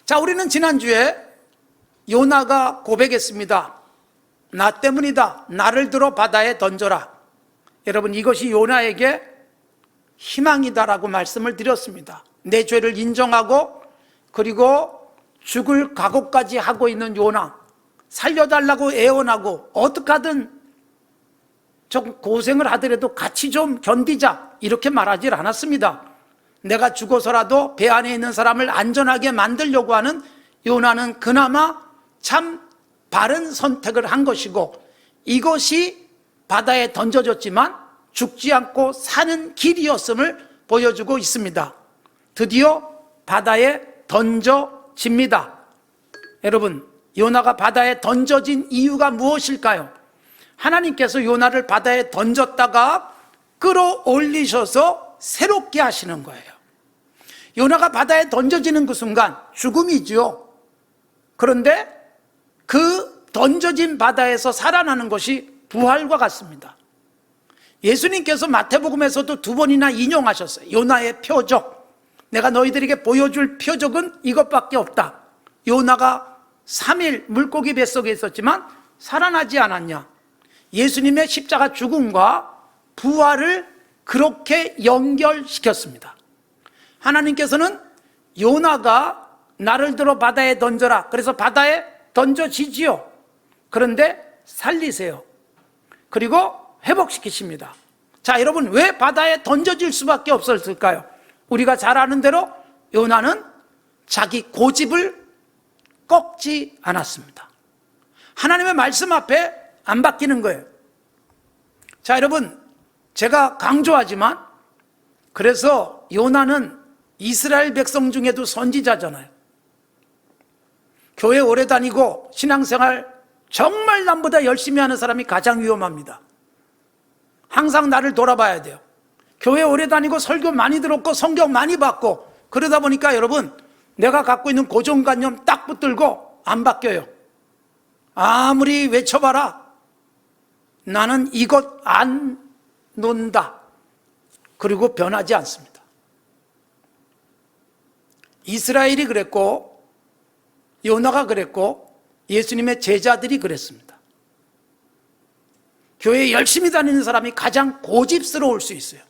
자, 우리는 지난주에 요나가 고백했습니다. 나 때문이다. 나를 들어 바다에 던져라. 여러분, 이것이 요나에게 희망이다라고 말씀을 드렸습니다. 내 죄를 인정하고 그리고 죽을 각오까지 하고 있는 요나, 살려달라고 애원하고 어떻게 하든 좀 고생을 하더라도 같이 좀 견디자 이렇게 말하지 않았습니다. 내가 죽어서라도 배 안에 있는 사람을 안전하게 만들려고 하는 요나는 그나마 참 바른 선택을 한 것이고, 이것이 바다에 던져졌지만 죽지 않고 사는 길이었음을 보여주고 있습니다. 드디어 바다에 던져집니다. 여러분, 요나가 바다에 던져진 이유가 무엇일까요? 하나님께서 요나를 바다에 던졌다가 끌어올리셔서 새롭게 하시는 거예요. 요나가 바다에 던져지는 그 순간 죽음이지요. 그런데 그 던져진 바다에서 살아나는 것이 부활과 같습니다. 예수님께서 마태복음에서도 2번이나 인용하셨어요. 요나의 표적, 내가 너희들에게 보여줄 표적은 이것밖에 없다. 요나가 3일 물고기 뱃속에 있었지만 살아나지 않았냐. 예수님의 십자가 죽음과 부활을 그렇게 연결시켰습니다. 하나님께서는 요나가 나를 들어 바다에 던져라, 그래서 바다에 던져지지요. 그런데 살리세요. 그리고 회복시키십니다. 자, 여러분, 왜 바다에 던져질 수밖에 없었을까요? 우리가 잘 아는 대로 요나는 자기 고집을 꺾지 않았습니다. 하나님의 말씀 앞에 안 바뀌는 거예요. 자, 여러분, 제가 강조하지만 그래서 요나는 이스라엘 백성 중에도 선지자잖아요. 교회 오래 다니고 신앙생활 정말 남보다 열심히 하는 사람이 가장 위험합니다. 항상 나를 돌아봐야 돼요. 교회 오래 다니고 설교 많이 들었고 성경 많이 봤고 그러다 보니까 여러분, 내가 갖고 있는 고정관념 딱 붙들고 안 바뀌어요. 아무리 외쳐봐라, 나는 이것 안 논다. 그리고 변하지 않습니다. 이스라엘이 그랬고 요나가 그랬고 예수님의 제자들이 그랬습니다. 교회에 열심히 다니는 사람이 가장 고집스러울 수 있어요.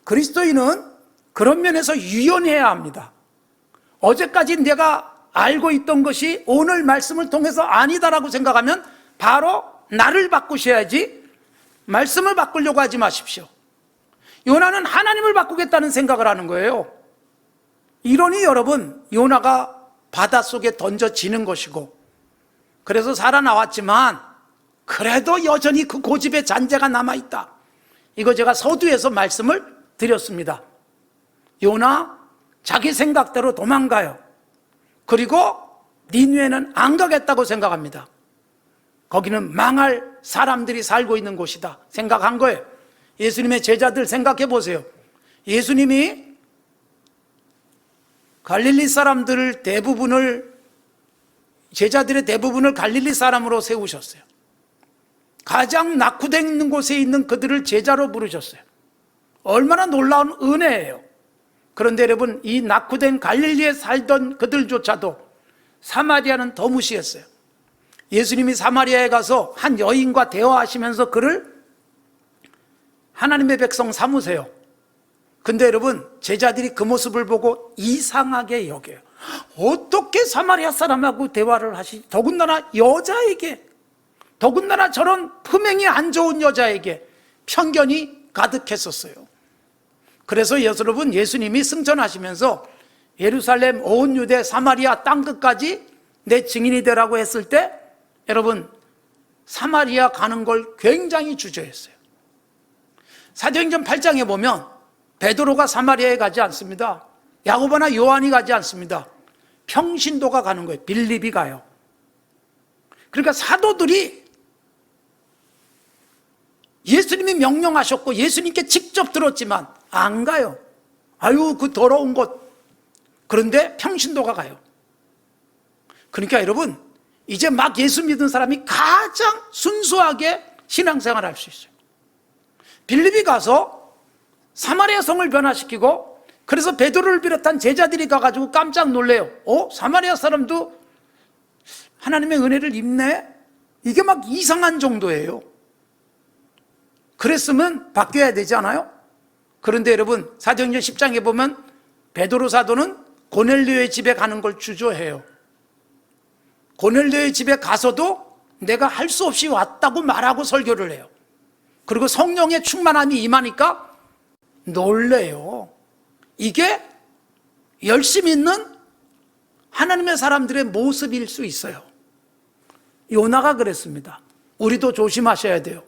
그리스도인은 그런 면에서 유연해야 합니다. 어제까지 내가 알고 있던 것이 오늘 말씀을 통해서 아니다라고 생각하면 바로 나를 바꾸셔야지 말씀을 바꾸려고 하지 마십시오. 요나는 하나님을 바꾸겠다는 생각을 하는 거예요. 이러니 여러분, 요나가 바닷속에 던져지는 것이고, 그래서 살아나왔지만 그래도 여전히 그 고집의 잔재가 남아있다. 이거 제가 서두에서 말씀을 드렸습니다. 요나 자기 생각대로 도망가요. 그리고 니느웨는 안 가겠다고 생각합니다. 거기는 망할 사람들이 살고 있는 곳이다 생각한 거예요. 예수님의 제자들 생각해 보세요. 예수님이 갈릴리 사람들을 제자들의 대부분을 갈릴리 사람으로 세우셨어요. 가장 낙후되어 있는 곳에 있는 그들을 제자로 부르셨어요. 얼마나 놀라운 은혜예요. 그런데 여러분, 이 낙후된 갈릴리에 살던 그들조차도 사마리아는 더 무시했어요. 예수님이 사마리아에 가서 한 여인과 대화하시면서 그를 하나님의 백성 삼으세요. 근데 여러분, 제자들이 그 모습을 보고 이상하게 여겨요. 어떻게 사마리아 사람하고 대화를 하시지? 더군다나 여자에게, 더군다나 저런 품행이 안 좋은 여자에게 편견이 가득했었어요. 그래서 여러분, 예수님이 승천하시면서 예루살렘, 온 유대, 사마리아 땅끝까지 내 증인이 되라고 했을 때 여러분, 사마리아 가는 걸 굉장히 주저했어요. 사도행전 8장에 보면 베드로가 사마리아에 가지 않습니다. 야고보나 요한이 가지 않습니다. 평신도가 가는 거예요. 빌립이 가요. 그러니까 사도들이 예수님이 명령하셨고 예수님께 직접 들었지만 안 가요. 아유, 그 더러운 곳. 그런데 평신도가 가요. 그러니까 여러분, 이제 막 예수 믿은 사람이 가장 순수하게 신앙생활을 할 수 있어요. 빌립이 가서 사마리아 성을 변화시키고 그래서 베드로를 비롯한 제자들이 가가지고 깜짝 놀래요. 사마리아 사람도 하나님의 은혜를 입네? 이게 막 이상한 정도예요. 그랬으면 바뀌어야 되지 않아요? 그런데 여러분, 사도행전 10장에 보면 베드로 사도는 고넬료의 집에 가는 걸 주저해요. 고넬료의 집에 가서도 내가 할 수 없이 왔다고 말하고 설교를 해요. 그리고 성령의 충만함이 임하니까 놀래요. 이게 열심히 있는 하나님의 사람들의 모습일 수 있어요. 요나가 그랬습니다. 우리도 조심하셔야 돼요.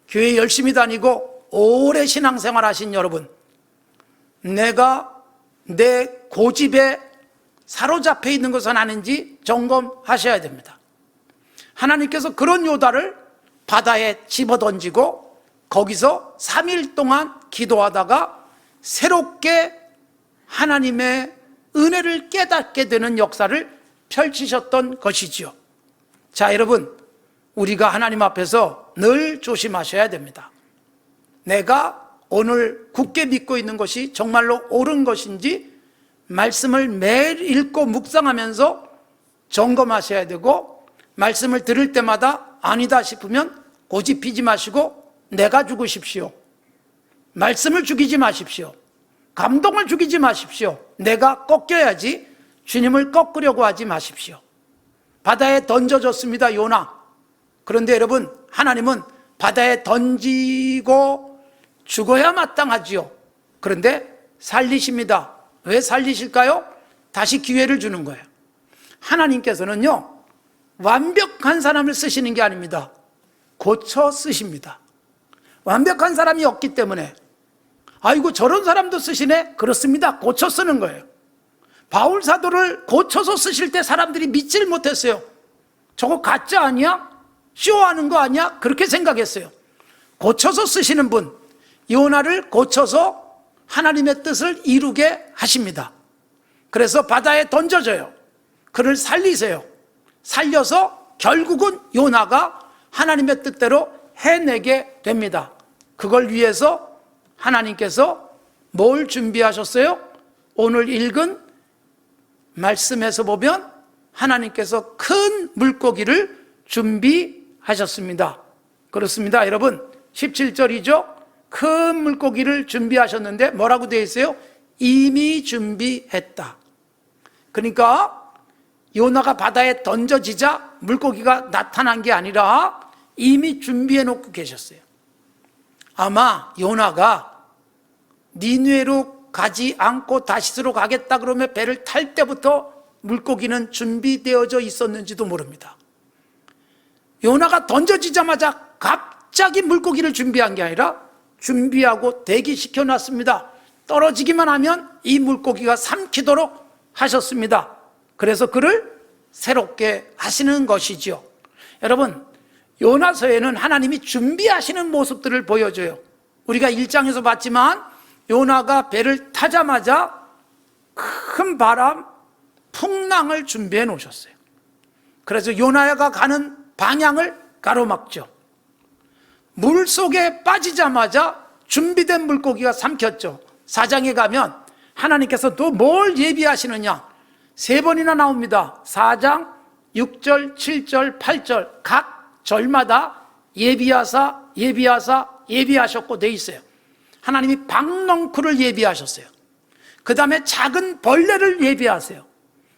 교회 열심히 다니고 오래 신앙생활 하신 여러분, 내가 내 고집에 사로잡혀 있는 것은 아닌지 점검하셔야 됩니다. 하나님께서 그런 요다를 바다에 집어던지고 거기서 3일 동안 기도하다가 새롭게 하나님의 은혜를 깨닫게 되는 역사를 펼치셨던 것이지요. 자, 여러분, 우리가 하나님 앞에서 늘 조심하셔야 됩니다. 내가 오늘 굳게 믿고 있는 것이 정말로 옳은 것인지 말씀을 매일 읽고 묵상하면서 점검하셔야 되고, 말씀을 들을 때마다 아니다 싶으면 고집 피지 마시고 내가 죽으십시오. 말씀을 죽이지 마십시오. 감동을 죽이지 마십시오. 내가 꺾여야지 주님을 꺾으려고 하지 마십시오. 바다에 던져졌습니다, 요나. 그런데 여러분, 하나님은 바다에 던지고 죽어야 마땅하지요. 그런데 살리십니다. 왜 살리실까요? 다시 기회를 주는 거예요. 하나님께서는요, 완벽한 사람을 쓰시는 게 아닙니다. 고쳐 쓰십니다. 완벽한 사람이 없기 때문에 아이고 저런 사람도 쓰시네? 그렇습니다. 고쳐 쓰는 거예요. 바울 사도를 고쳐서 쓰실 때 사람들이 믿질 못했어요. 저거 가짜 아니야? 쇼하는 거 아니야? 그렇게 생각했어요. 고쳐서 쓰시는 분, 요나를 고쳐서 하나님의 뜻을 이루게 하십니다. 그래서 바다에 던져져요. 그를 살리세요. 살려서 결국은 요나가 하나님의 뜻대로 해내게 됩니다. 그걸 위해서 하나님께서 뭘 준비하셨어요? 오늘 읽은 말씀에서 보면 하나님께서 큰 물고기를 준비하셨습니다. 그렇습니다, 여러분. 17절이죠. 큰 물고기를 준비하셨는데 뭐라고 되어 있어요? 이미 준비했다. 그러니까 요나가 바다에 던져지자 물고기가 나타난 게 아니라 이미 준비해 놓고 계셨어요. 아마 요나가 니느웨로 가지 않고 다시스로 가겠다 그러면 배를 탈 때부터 물고기는 준비되어져 있었는지도 모릅니다. 요나가 던져지자마자 갑자기 물고기를 준비한 게 아니라 준비하고 대기시켜 놨습니다. 떨어지기만 하면 이 물고기가 삼키도록 하셨습니다. 그래서 그를 새롭게 하시는 것이지요. 여러분, 요나서에는 하나님이 준비하시는 모습들을 보여줘요. 우리가 1장에서 봤지만 요나가 배를 타자마자 큰 바람, 풍랑을 준비해 놓으셨어요. 그래서 요나가 가는 방향을 가로막죠. 물속에 빠지자마자 준비된 물고기가 삼켰죠. 4장에 가면 하나님께서 또 뭘 예비하시느냐 3번이나 나옵니다. 4장, 6절, 7절, 8절 각 절마다 예비하셨고 돼 있어요. 하나님이 박넝쿨을 예비하셨어요. 그 다음에 작은 벌레를 예비하세요.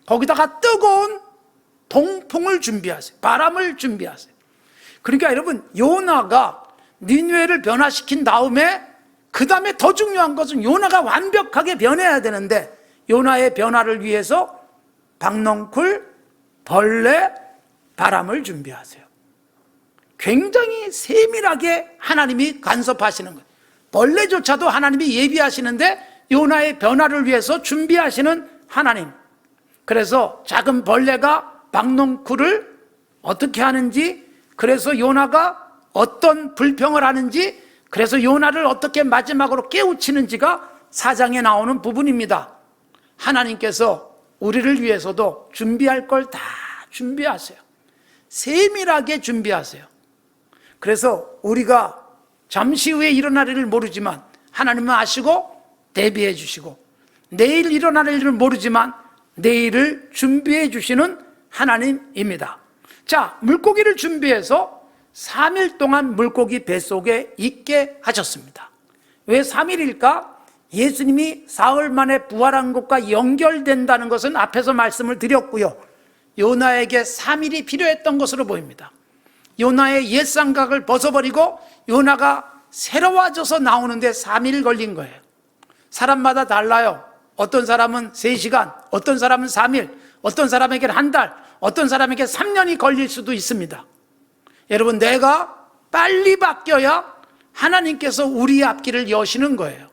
거기다가 뜨거운 동풍을 준비하세요. 바람을 준비하세요. 그러니까 여러분, 요나가 니느웨를 변화시킨 다음에 그 다음에 더 중요한 것은 요나가 완벽하게 변해야 되는데 요나의 변화를 위해서 박넝쿨, 벌레, 바람을 준비하세요. 굉장히 세밀하게 하나님이 간섭하시는 거예요. 벌레조차도 하나님이 예비하시는데 요나의 변화를 위해서 준비하시는 하나님. 그래서 작은 벌레가 박넝쿨을 어떻게 하는지, 그래서 요나가 어떤 불평을 하는지, 그래서 요나를 어떻게 마지막으로 깨우치는지가 4장에 나오는 부분입니다. 하나님께서 우리를 위해서도 준비할 걸 다 준비하세요. 세밀하게 준비하세요. 그래서 우리가 잠시 후에 일어날 일을 모르지만 하나님은 아시고 대비해 주시고 내일 일어날 일을 모르지만 내일을 준비해 주시는 하나님입니다. 자, 물고기를 준비해서 3일 동안 물고기 뱃속에 있게 하셨습니다. 왜 3일일까? 예수님이 사흘 만에 부활한 것과 연결된다는 것은 앞에서 말씀을 드렸고요. 요나에게 3일이 필요했던 것으로 보입니다. 요나의 옛 생각을 벗어버리고 요나가 새로워져서 나오는데 3일 걸린 거예요. 사람마다 달라요. 어떤 사람은 3시간, 어떤 사람은 3일, 어떤 사람에게는 한 달, 어떤 사람에게 3년이 걸릴 수도 있습니다. 여러분, 내가 빨리 바뀌어야 하나님께서 우리의 앞길을 여시는 거예요.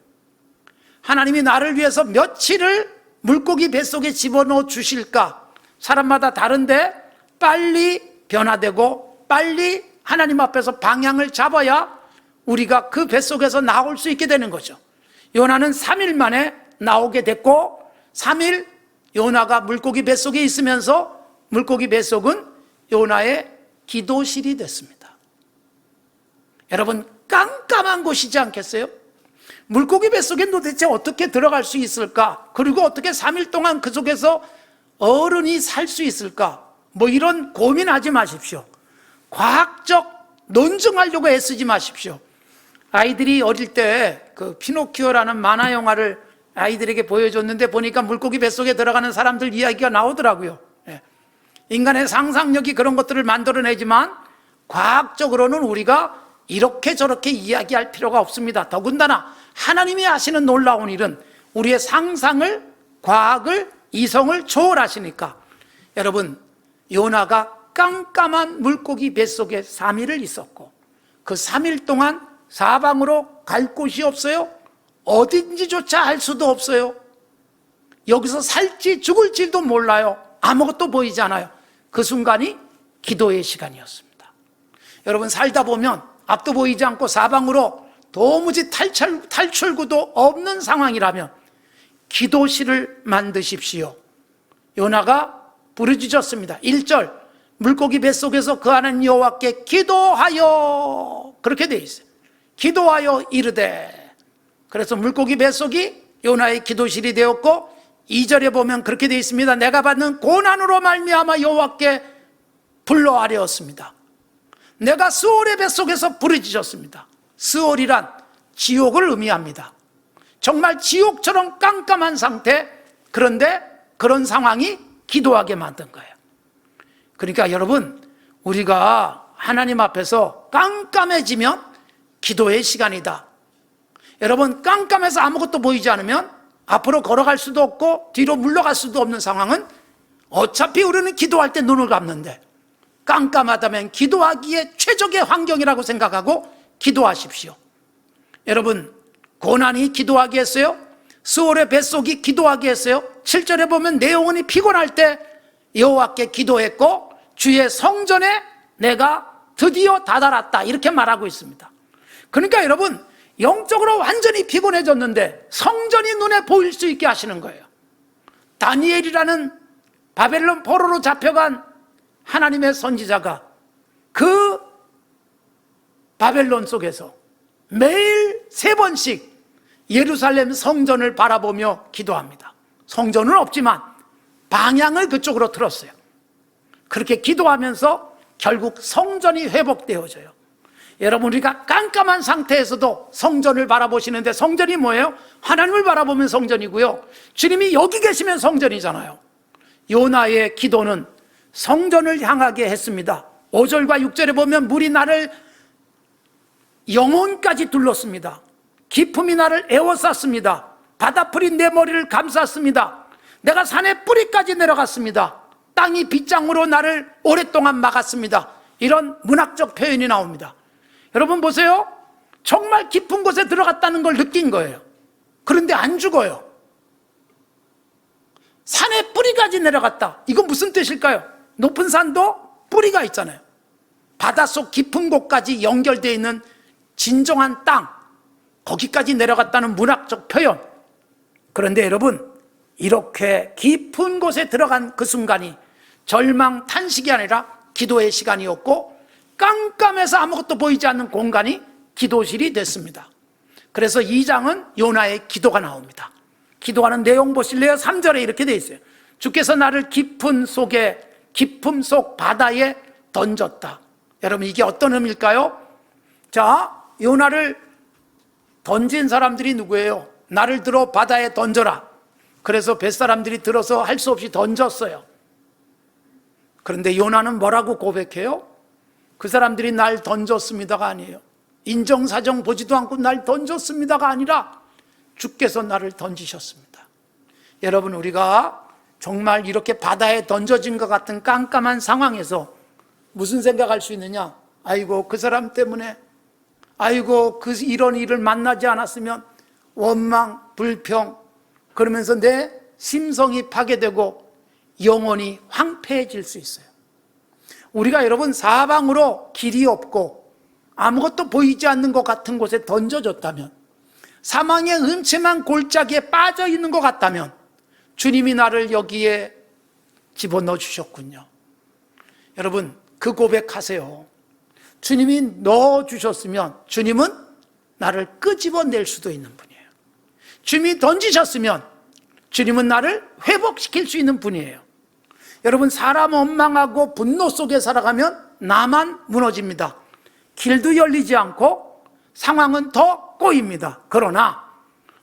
하나님이 나를 위해서 며칠을 물고기 뱃속에 집어넣어 주실까? 사람마다 다른데 빨리 변화되고 빨리 하나님 앞에서 방향을 잡아야 우리가 그 뱃속에서 나올 수 있게 되는 거죠. 요나는 3일 만에 나오게 됐고 3일 요나가 물고기 뱃속에 있으면서 물고기 뱃속은 요나의 기도실이 됐습니다. 여러분, 깜깜한 곳이지 않겠어요? 물고기 뱃속에 도대체 어떻게 들어갈 수 있을까? 그리고 어떻게 3일 동안 그 속에서 어른이 살 수 있을까? 뭐 이런 고민하지 마십시오. 과학적 논증하려고 애쓰지 마십시오. 아이들이 어릴 때 그 피노키오라는 만화 영화를 아이들에게 보여줬는데 보니까 물고기 뱃속에 들어가는 사람들 이야기가 나오더라고요. 인간의 상상력이 그런 것들을 만들어내지만 과학적으로는 우리가 이렇게 저렇게 이야기할 필요가 없습니다. 더군다나 하나님이 하시는 놀라운 일은 우리의 상상을, 과학을, 이성을 초월하시니까. 여러분, 요나가 깜깜한 물고기 뱃속에 3일을 있었고 그 3일 동안 사방으로 갈 곳이 없어요. 어딘지조차 알 수도 없어요. 여기서 살지 죽을지도 몰라요. 아무것도 보이지 않아요. 그 순간이 기도의 시간이었습니다. 여러분, 살다 보면 앞도 보이지 않고 사방으로 도무지 탈출구도 없는 상황이라면 기도실을 만드십시오. 요나가 부르짖었습니다. 1절, 물고기 뱃속에서 그 하나님 여호와께 기도하여, 그렇게 돼 있어요. 기도하여 이르되. 그래서 물고기 뱃속이 요나의 기도실이 되었고 2절에 보면 그렇게 돼 있습니다. 내가 받는 고난으로 말미암아 여호와께 불러아뢰었습니다. 내가 스올의 뱃속에서 부르짖었습니다. 스올이란 지옥을 의미합니다. 정말 지옥처럼 깜깜한 상태, 그런데 그런 상황이 기도하게 만든 거예요. 그러니까 여러분, 우리가 하나님 앞에서 깜깜해지면 기도의 시간이다. 여러분, 깜깜해서 아무것도 보이지 않으면 앞으로 걸어갈 수도 없고 뒤로 물러갈 수도 없는 상황은 어차피 우리는 기도할 때 눈을 감는데 깜깜하다면 기도하기에 최적의 환경이라고 생각하고 기도하십시오. 여러분, 고난이 기도하게 했어요? 스올의 뱃속이 기도하게 했어요? 7절에 보면 내 영혼이 피곤할 때 여호와께 기도했고 주의 성전에 내가 드디어 다다랐다, 이렇게 말하고 있습니다. 그러니까 여러분, 영적으로 완전히 피곤해졌는데 성전이 눈에 보일 수 있게 하시는 거예요. 다니엘이라는 바벨론 포로로 잡혀간 하나님의 선지자가 그 바벨론 속에서 매일 3번씩 예루살렘 성전을 바라보며 기도합니다. 성전은 없지만 방향을 그쪽으로 틀었어요. 그렇게 기도하면서 결국 성전이 회복되어져요. 여러분, 우리가 깜깜한 상태에서도 성전을 바라보시는데 성전이 뭐예요? 하나님을 바라보면 성전이고요. 주님이 여기 계시면 성전이잖아요. 요나의 기도는 성전을 향하게 했습니다. 5절과 6절에 보면 물이 나를 영혼까지 둘렀습니다. 기품이 나를 에워쌌습니다. 바다풀이 내 머리를 감쌌습니다. 내가 산의 뿌리까지 내려갔습니다. 땅이 빗장으로 나를 오랫동안 막았습니다. 이런 문학적 표현이 나옵니다. 여러분 보세요. 정말 깊은 곳에 들어갔다는 걸 느낀 거예요. 그런데 안 죽어요. 산의 뿌리까지 내려갔다. 이건 무슨 뜻일까요? 높은 산도 뿌리가 있잖아요. 바닷속 깊은 곳까지 연결되어 있는 진정한 땅, 거기까지 내려갔다는 문학적 표현. 그런데 여러분, 이렇게 깊은 곳에 들어간 그 순간이 절망, 탄식이 아니라 기도의 시간이었고 깜깜해서 아무것도 보이지 않는 공간이 기도실이 됐습니다. 그래서 2장은 요나의 기도가 나옵니다. 기도하는 내용 보실래요? 3절에 이렇게 돼 있어요. 주께서 나를 깊음 속 바다에 던졌다. 여러분, 이게 어떤 의미일까요? 자, 요나를 던진 사람들이 누구예요? 나를 들어 바다에 던져라. 그래서 뱃사람들이 들어서 할 수 없이 던졌어요. 그런데 요나는 뭐라고 고백해요? 그 사람들이 날 던졌습니다가 아니에요. 인정사정 보지도 않고 날 던졌습니다가 아니라 주께서 나를 던지셨습니다. 여러분, 우리가 정말 이렇게 바다에 던져진 것 같은 깜깜한 상황에서 무슨 생각할 수 있느냐? 아이고, 그 사람 때문에, 아이고, 이런 일을 만나지 않았으면 원망, 불평, 그러면서 내 심성이 파괴되고 영혼이 황폐해질 수 있어요. 우리가 여러분 사방으로 길이 없고 아무것도 보이지 않는 것 같은 곳에 던져졌다면, 사망의 음침한 골짜기에 빠져 있는 것 같다면 주님이 나를 여기에 집어넣어 주셨군요. 여러분, 그 고백하세요. 주님이 넣어주셨으면 주님은 나를 끄집어낼 수도 있는 분이에요. 주님이 던지셨으면 주님은 나를 회복시킬 수 있는 분이에요. 여러분, 사람 원망하고 분노 속에 살아가면 나만 무너집니다. 길도 열리지 않고 상황은 더 꼬입니다. 그러나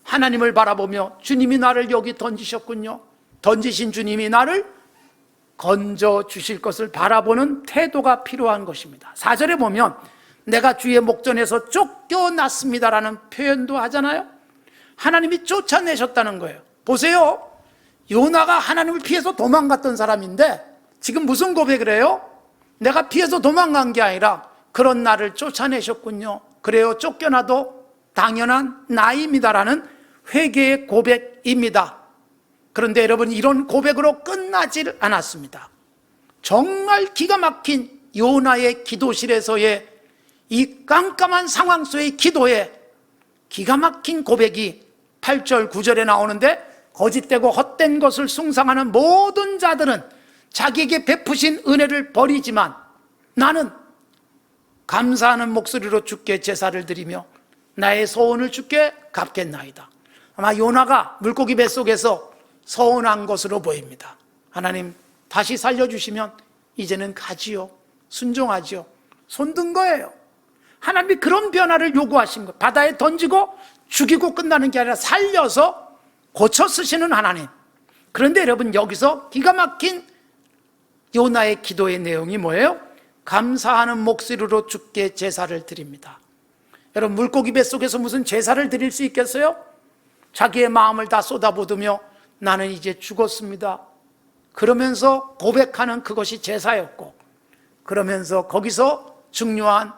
하나님을 바라보며 주님이 나를 여기 던지셨군요. 던지신 주님이 나를 건져 주실 것을 바라보는 태도가 필요한 것입니다. 4절에 보면 내가 주의 목전에서 쫓겨났습니다라는 표현도 하잖아요. 하나님이 쫓아내셨다는 거예요. 보세요. 요나가 하나님을 피해서 도망갔던 사람인데 지금 무슨 고백을 해요? 내가 피해서 도망간 게 아니라 그런 나를 쫓아내셨군요. 그래요, 쫓겨나도 당연한 나입니다라는 회개의 고백입니다. 그런데 여러분, 이런 고백으로 끝나질 않았습니다. 정말 기가 막힌 요나의 기도실에서의 이 깜깜한 상황 속의 기도에 기가 막힌 고백이 8절 9절에 나오는데, 거짓되고 헛된 것을 숭상하는 모든 자들은 자기에게 베푸신 은혜를 버리지만 나는 감사하는 목소리로 주께 제사를 드리며 나의 소원을 주께 갚겠나이다. 아마 요나가 물고기 뱃속에서 서운한 것으로 보입니다. 하나님, 다시 살려주시면 이제는 가지요, 순종하지요. 손든 거예요. 하나님이 그런 변화를 요구하신 거예요. 바다에 던지고 죽이고 끝나는 게 아니라 살려서 고쳐 쓰시는 하나님. 그런데 여러분, 여기서 기가 막힌 요나의 기도의 내용이 뭐예요? 감사하는 목소리로 주께 제사를 드립니다. 여러분, 물고기 뱃속에서 무슨 제사를 드릴 수 있겠어요? 자기의 마음을 다 쏟아부으며 나는 이제 죽었습니다, 그러면서 고백하는 그것이 제사였고, 그러면서 거기서 중요한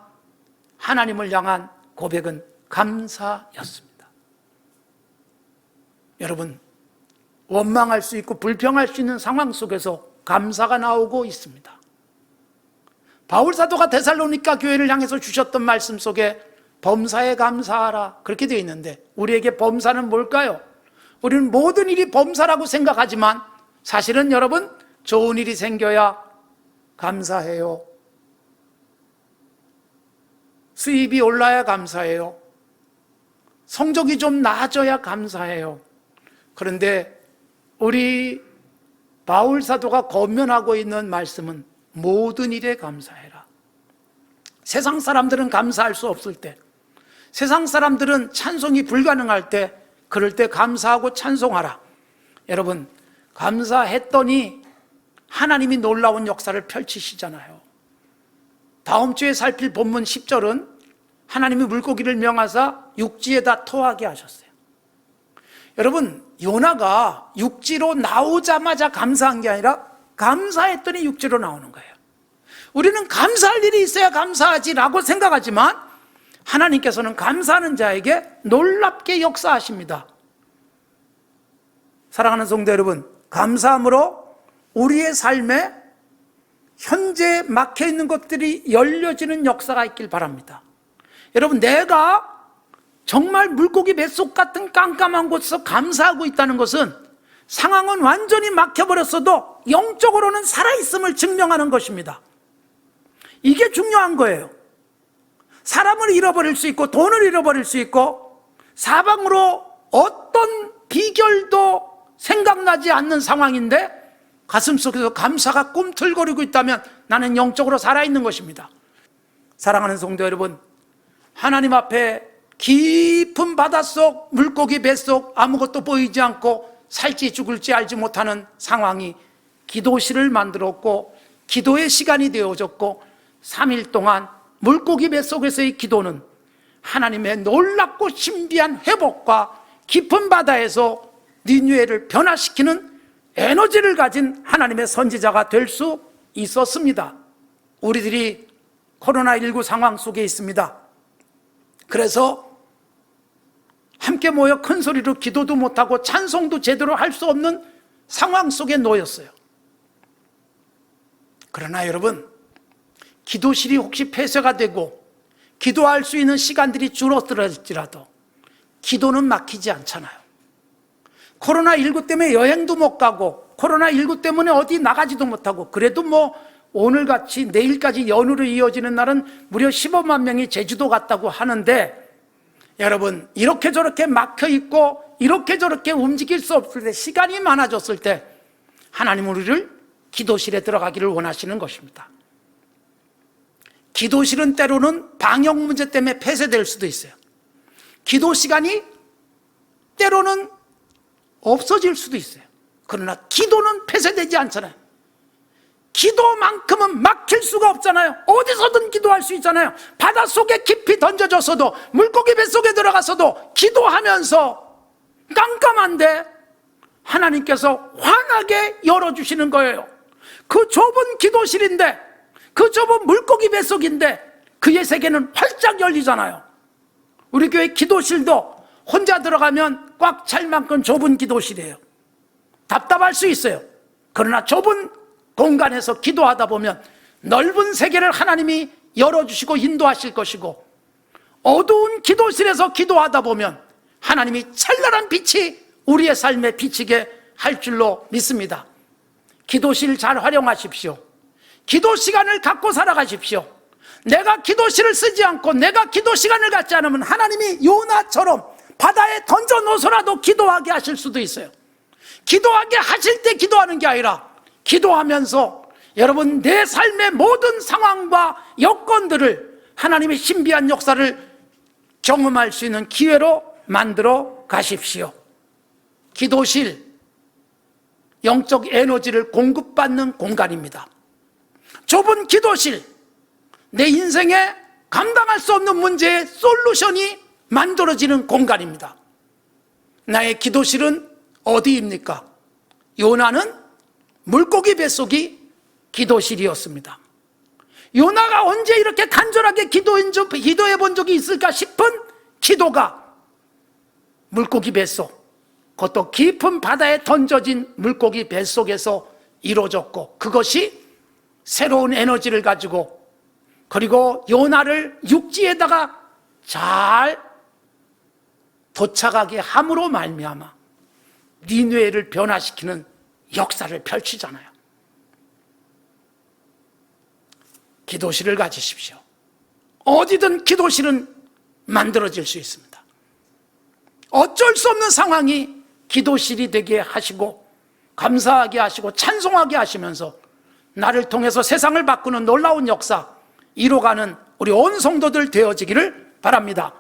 하나님을 향한 고백은 감사였습니다. 여러분, 원망할 수 있고 불평할 수 있는 상황 속에서 감사가 나오고 있습니다. 바울 사도가 데살로니가 교회를 향해서 주셨던 말씀 속에 범사에 감사하라, 그렇게 되어 있는데, 우리에게 범사는 뭘까요? 우리는 모든 일이 범사라고 생각하지만 사실은 여러분, 좋은 일이 생겨야 감사해요. 수입이 올라야 감사해요. 성적이 좀 나아져야 감사해요. 그런데 우리 바울 사도가 권면하고 있는 말씀은 모든 일에 감사해라. 세상 사람들은 감사할 수 없을 때, 세상 사람들은 찬송이 불가능할 때, 그럴 때 감사하고 찬송하라. 여러분, 감사했더니 하나님이 놀라운 역사를 펼치시잖아요. 다음 주에 살필 본문 10절은 하나님이 물고기를 명하사 육지에다 토하게 하셨어요. 여러분, 요나가 육지로 나오자마자 감사한 게 아니라 감사했더니 육지로 나오는 거예요. 우리는 감사할 일이 있어야 감사하지라고 생각하지만 하나님께서는 감사하는 자에게 놀랍게 역사하십니다. 사랑하는 성도 여러분, 감사함으로 우리의 삶에 현재 막혀있는 것들이 열려지는 역사가 있길 바랍니다. 여러분, 내가 정말 물고기 뱃속 같은 깜깜한 곳에서 감사하고 있다는 것은 상황은 완전히 막혀버렸어도 영적으로는 살아있음을 증명하는 것입니다. 이게 중요한 거예요. 사람을 잃어버릴 수 있고 돈을 잃어버릴 수 있고 사방으로 어떤 비결도 생각나지 않는 상황인데 가슴속에서 감사가 꿈틀거리고 있다면 나는 영적으로 살아있는 것입니다. 사랑하는 성도 여러분, 하나님 앞에 깊은 바닷속 물고기 뱃속 아무것도 보이지 않고 살지 죽을지 알지 못하는 상황이 기도실을 만들었고 기도의 시간이 되어졌고 3일 동안 물고기 뱃속에서의 기도는 하나님의 놀랍고 신비한 회복과 깊은 바다에서 니느웨를 변화시키는 에너지를 가진 하나님의 선지자가 될 수 있었습니다. 우리들이 코로나19 상황 속에 있습니다. 그래서 함께 모여 큰 소리로 기도도 못하고 찬송도 제대로 할 수 없는 상황 속에 놓였어요. 그러나 여러분, 기도실이 혹시 폐쇄가 되고 기도할 수 있는 시간들이 줄어들었지라도 기도는 막히지 않잖아요. 코로나19 때문에 여행도 못 가고 코로나19 때문에 어디 나가지도 못하고 그래도 오늘같이 내일까지 연휴로 이어지는 날은 무려 15만 명이 제주도 갔다고 하는데 여러분, 이렇게 저렇게 막혀있고 이렇게 저렇게 움직일 수 없을 때, 시간이 많아졌을 때 하나님 우리를 기도실에 들어가기를 원하시는 것입니다. 기도실은 때로는 방역 문제 때문에 폐쇄될 수도 있어요. 기도 시간이 때로는 없어질 수도 있어요. 그러나 기도는 폐쇄되지 않잖아요. 기도만큼은 막힐 수가 없잖아요. 어디서든 기도할 수 있잖아요. 바닷속에 깊이 던져졌어도, 물고기 뱃속에 들어가서도 기도하면서 깜깜한데 하나님께서 환하게 열어주시는 거예요. 그 좁은 기도실인데, 그 좁은 물고기 뱃속인데 그의 세계는 활짝 열리잖아요. 우리 교회 기도실도 혼자 들어가면 꽉 찰 만큼 좁은 기도실이에요. 답답할 수 있어요. 그러나 좁은 공간에서 기도하다 보면 넓은 세계를 하나님이 열어주시고 인도하실 것이고, 어두운 기도실에서 기도하다 보면 하나님이 찬란한 빛이 우리의 삶에 비치게 할 줄로 믿습니다. 기도실 잘 활용하십시오. 기도 시간을 갖고 살아가십시오. 내가 기도실을 쓰지 않고 내가 기도 시간을 갖지 않으면 하나님이 요나처럼 바다에 던져 놓아서라도 기도하게 하실 수도 있어요. 기도하게 하실 때 기도하는 게 아니라 기도하면서 여러분 내 삶의 모든 상황과 여건들을 하나님의 신비한 역사를 경험할 수 있는 기회로 만들어 가십시오. 기도실, 영적 에너지를 공급받는 공간입니다. 좁은 기도실, 내 인생에 감당할 수 없는 문제의 솔루션이 만들어지는 공간입니다. 나의 기도실은 어디입니까? 요나는 물고기 뱃속이 기도실이었습니다. 요나가 언제 이렇게 간절하게 기도해 본 적이 있을까 싶은 기도가 물고기 뱃속, 그것도 깊은 바다에 던져진 물고기 뱃속에서 이루어졌고, 그것이 새로운 에너지를 가지고, 그리고 요나를 육지에다가 잘 도착하게 함으로 말미암아 니느웨를 변화시키는 역사를 펼치잖아요. 기도실을 가지십시오. 어디든 기도실은 만들어질 수 있습니다. 어쩔 수 없는 상황이 기도실이 되게 하시고 감사하게 하시고 찬송하게 하시면서 나를 통해서 세상을 바꾸는 놀라운 역사 이뤄가는 우리 온 성도들 되어지기를 바랍니다.